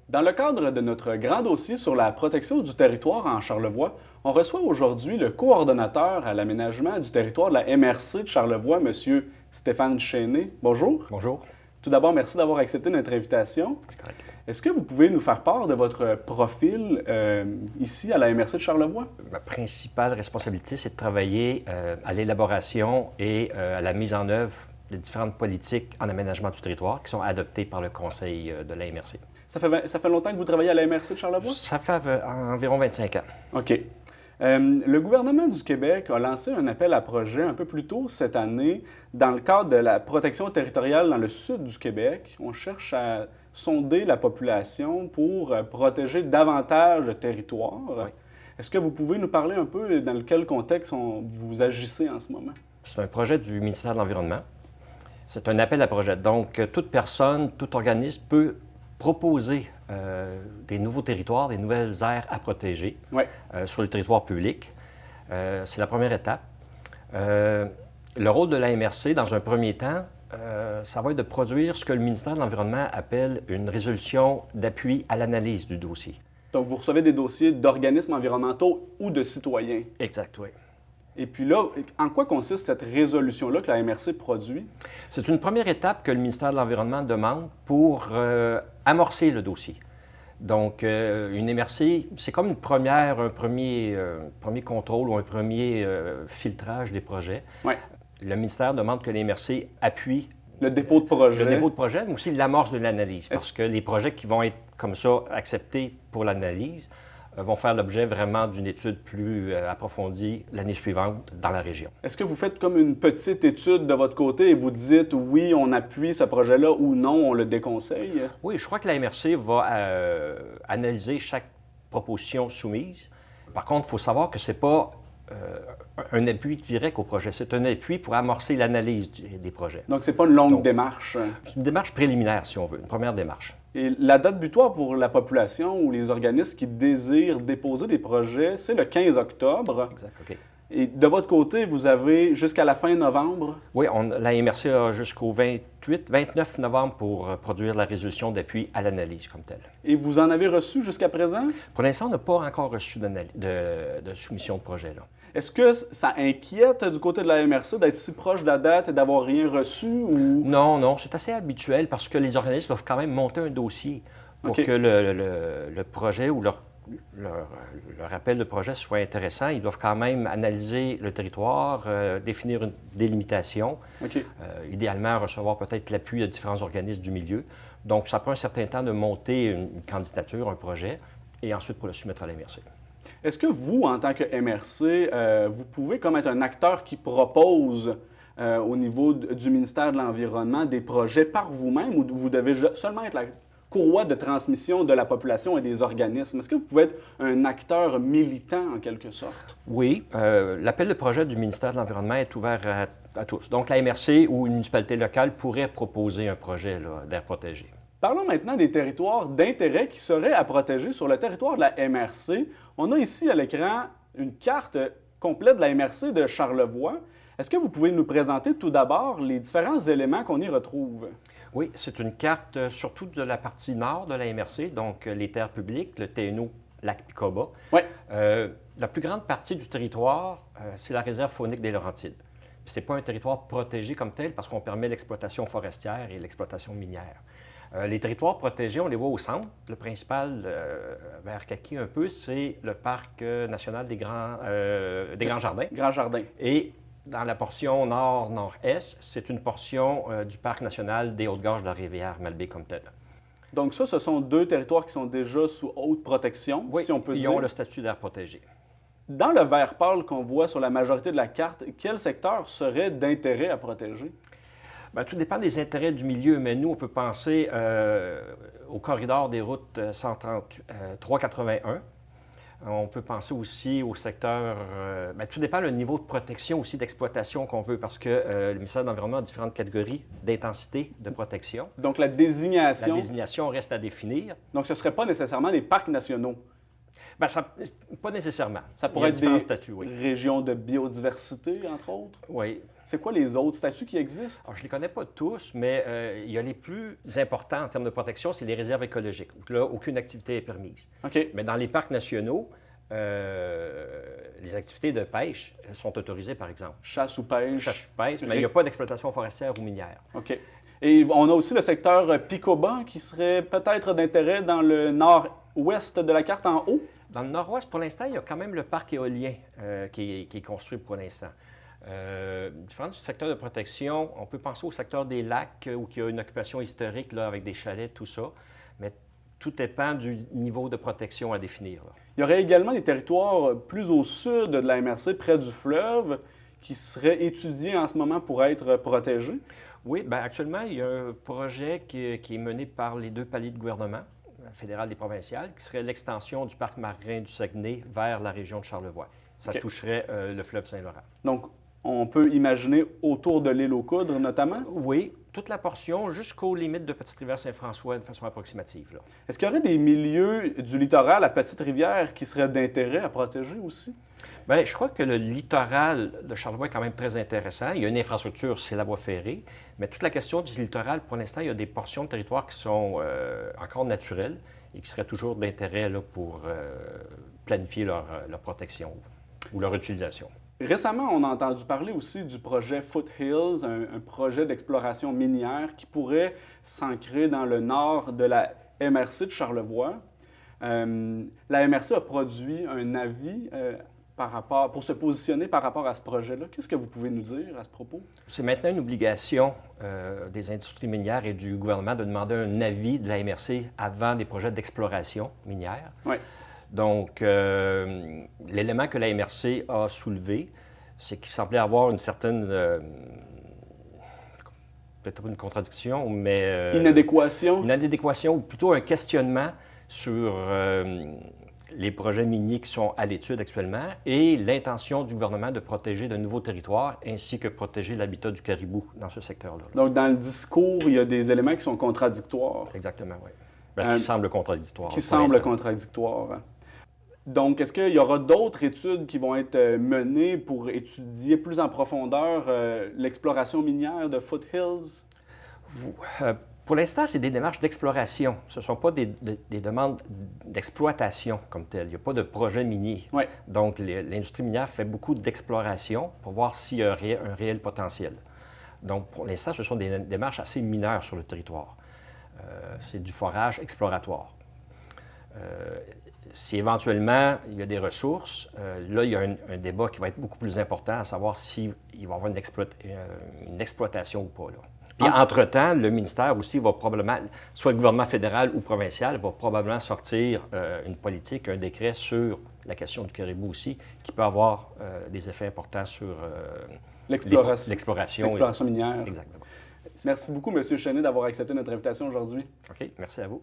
Dans le cadre de notre grand dossier sur la protection du territoire en Charlevoix, on reçoit aujourd'hui le coordonnateur à l'aménagement du territoire de la MRC de Charlevoix, M. Stéphane Chéné. Bonjour. Bonjour. Tout d'abord, merci d'avoir accepté notre invitation. C'est correct. Est-ce que vous pouvez nous faire part de votre profil ici à la MRC de Charlevoix? Ma principale responsabilité, c'est de travailler à l'élaboration et à la mise en œuvre des différentes politiques en aménagement du territoire qui sont adoptées par le Conseil de la MRC. Ça fait longtemps que vous travaillez à la MRC de Charlevoix? Ça fait environ 25 ans. OK. Le gouvernement du Québec a lancé un appel à projet un peu plus tôt cette année dans le cadre de la protection territoriale dans le sud du Québec. On cherche à sonder la population pour protéger davantage de territoires. Oui. Est-ce que vous pouvez nous parler un peu dans quel contexte vous agissez en ce moment? C'est un projet du ministère de l'Environnement. C'est un appel à projet. Donc, toute personne, tout organisme peut proposer des nouveaux territoires, des nouvelles aires à protéger sur le territoire public. C'est la première étape. Le rôle de la MRC, dans un premier temps, ça va être de produire ce que le ministère de l'Environnement appelle une résolution d'appui à l'analyse du dossier. Donc, vous recevez des dossiers d'organismes environnementaux ou de citoyens. Exact, oui. Et puis là, en quoi consiste cette résolution-là que la MRC produit? C'est une première étape que le ministère de l'Environnement demande pour amorcer le dossier. Donc, une MRC, c'est comme un premier contrôle ou un premier filtrage des projets. Ouais. Le ministère demande que les MRC appuient le dépôt de projet. Le dépôt de projet, mais aussi l'amorce de l'analyse. Parce que les projets qui vont être comme ça acceptés pour l'analyse vont faire l'objet vraiment d'une étude plus approfondie l'année suivante dans la région. Est-ce que vous faites comme une petite étude de votre côté et vous dites oui, on appuie ce projet-là ou non, on le déconseille? Oui, je crois que la MRC va analyser chaque proposition soumise. Par contre, il faut savoir que ce n'est pas un appui direct au projet. C'est un appui pour amorcer l'analyse des projets. Donc, ce n'est pas une longue démarche? C'est une démarche préliminaire, si on veut, une première démarche. Et la date butoir pour la population ou les organismes qui désirent déposer des projets, c'est le 15 octobre. Exact, OK. Et de votre côté, vous avez jusqu'à la fin novembre? Oui, la MRC a jusqu'au 29 novembre pour produire la résolution d'appui à l'analyse comme telle. Et vous en avez reçu jusqu'à présent? Pour l'instant, on n'a pas encore reçu de soumission de projet, là. Est-ce que ça inquiète du côté de la MRC d'être si proche de la date et d'avoir rien reçu? Ou... Non, c'est assez habituel parce que les organismes doivent quand même monter un dossier pour que le projet ou leur appel de projet soit intéressant. Ils doivent quand même analyser le territoire, définir une délimitation, idéalement recevoir peut-être l'appui de différents organismes du milieu. Donc, ça prend un certain temps de monter une candidature, un projet, et ensuite pour le soumettre à la MRC. Est-ce que vous, en tant que MRC, vous pouvez comme être un acteur qui propose au niveau du ministère de l'Environnement des projets par vous-même ou vous devez seulement être la courroie de transmission de la population et des organismes? Est-ce que vous pouvez être un acteur militant en quelque sorte? Oui, l'appel de projet du ministère de l'Environnement est ouvert à tous. Donc la MRC ou une municipalité locale pourrait proposer un projet d'aire protégée. Parlons maintenant des territoires d'intérêt qui seraient à protéger sur le territoire de la MRC. On a ici à l'écran une carte complète de la MRC de Charlevoix. Est-ce que vous pouvez nous présenter tout d'abord les différents éléments qu'on y retrouve? Oui, c'est une carte surtout de la partie nord de la MRC, donc les terres publiques, le TNO Lac-Picoba. Oui. La plus grande partie du territoire, c'est la réserve faunique des Laurentides. Ce n'est pas un territoire protégé comme tel parce qu'on permet l'exploitation forestière et l'exploitation minière. Les territoires protégés, on les voit au centre. Le principal, vers Kaki un peu, c'est le parc national des Grands Jardins. Grands Jardins. Et dans la portion nord-nord-est, c'est une portion du parc national des Hautes-Gorges de la rivière Malbaie comme telle. Donc ça, ce sont deux territoires qui sont déjà sous haute protection, si on peut dire. Ils ont le statut d'aire protégée. Dans le vert pâle qu'on voit sur la majorité de la carte, quel secteur serait d'intérêt à protéger? Bien, tout dépend des intérêts du milieu, mais nous, on peut penser au corridor des routes 133-81. On peut penser aussi au secteur... tout dépend du niveau de protection aussi, d'exploitation qu'on veut, parce que le ministère de l'Environnement a différentes catégories d'intensité de protection. Donc, la désignation... La désignation reste à définir. Donc, ce ne serait pas nécessairement des parcs nationaux. Bien, pas nécessairement. Ça pourrait être des statuts, oui. régions de biodiversité, entre autres? Oui. C'est quoi les autres statuts qui existent? Alors, je ne les connais pas tous, mais il y a les plus importants en termes de protection, c'est les réserves écologiques. Donc là, aucune activité est permise. OK. Mais dans les parcs nationaux, les activités de pêche sont autorisées, par exemple. Chasse ou pêche? Chasse ou pêche, mais il n'y a pas d'exploitation forestière ou minière. OK. Et on a aussi le secteur Picoba qui serait peut-être d'intérêt dans le nord-ouest de la carte en haut? Dans le nord-ouest, pour l'instant, il y a quand même le parc éolien qui est construit pour l'instant. Différents secteurs de protection, on peut penser au secteur des lacs où il y a une occupation historique là, avec des chalets, tout ça, mais tout dépend du niveau de protection à définir. Là. Il y aurait également des territoires plus au sud de la MRC, près du fleuve, qui seraient étudiés en ce moment pour être protégés? Oui, bien actuellement, il y a un projet qui est mené par les deux paliers de gouvernement, fédéral et provincial, qui serait l'extension du parc marin du Saguenay vers la région de Charlevoix. Ça toucherait le fleuve Saint-Laurent. Donc, on peut imaginer autour de l'île aux Coudres, notamment? Oui, toute la portion jusqu'aux limites de Petite-Rivière-Saint-François de façon approximative. Est-ce qu'il y aurait des milieux du littoral à Petite-Rivière qui seraient d'intérêt à protéger aussi? Bien, je crois que le littoral de Charlevoix est quand même très intéressant. Il y a une infrastructure, c'est la voie ferrée, mais toute la question du littoral, pour l'instant, il y a des portions de territoire qui sont encore naturelles et qui seraient toujours d'intérêt pour planifier leur protection ou leur utilisation. Récemment, on a entendu parler aussi du projet Foothills, un projet d'exploration minière qui pourrait s'ancrer dans le nord de la MRC de Charlevoix. La MRC a produit un avis pour se positionner par rapport à ce projet-là. Qu'est-ce que vous pouvez nous dire à ce propos? C'est maintenant une obligation des industries minières et du gouvernement de demander un avis de la MRC avant des projets d'exploration minière. Oui. Donc, l'élément que la MRC a soulevé, c'est qu'il semblait avoir une certaine, peut-être pas une contradiction, mais... Inadéquation? Une inadéquation, ou plutôt un questionnement sur les projets miniers qui sont à l'étude actuellement et l'intention du gouvernement de protéger de nouveaux territoires ainsi que protéger l'habitat du caribou dans ce secteur-là. Donc, dans le discours, il y a des éléments qui sont contradictoires? Exactement, oui. Bien, qui semblent contradictoires. Qui semblent contradictoires. Donc, est-ce qu'il y aura d'autres études qui vont être menées pour étudier plus en profondeur l'exploration minière de Foothills? Pour l'instant, c'est des démarches d'exploration. Ce ne sont pas des demandes d'exploitation comme telles. Il n'y a pas de projet minier. Oui. Donc, l'industrie minière fait beaucoup d'exploration pour voir s'il y a un réel potentiel. Donc, pour l'instant, ce sont des démarches assez mineures sur le territoire. C'est du forage exploratoire. Si éventuellement il y a des ressources, là, il y a un débat qui va être beaucoup plus important, à savoir s'il va y avoir une exploitation ou pas. Là. Puis, entre-temps, le ministère aussi va probablement, soit le gouvernement fédéral ou provincial, va probablement sortir une politique, un décret sur la question du caribou aussi, qui peut avoir des effets importants sur l'exploration. L'exploration minière. Exactement. Merci beaucoup, M. Chenet, d'avoir accepté notre invitation aujourd'hui. OK, merci à vous.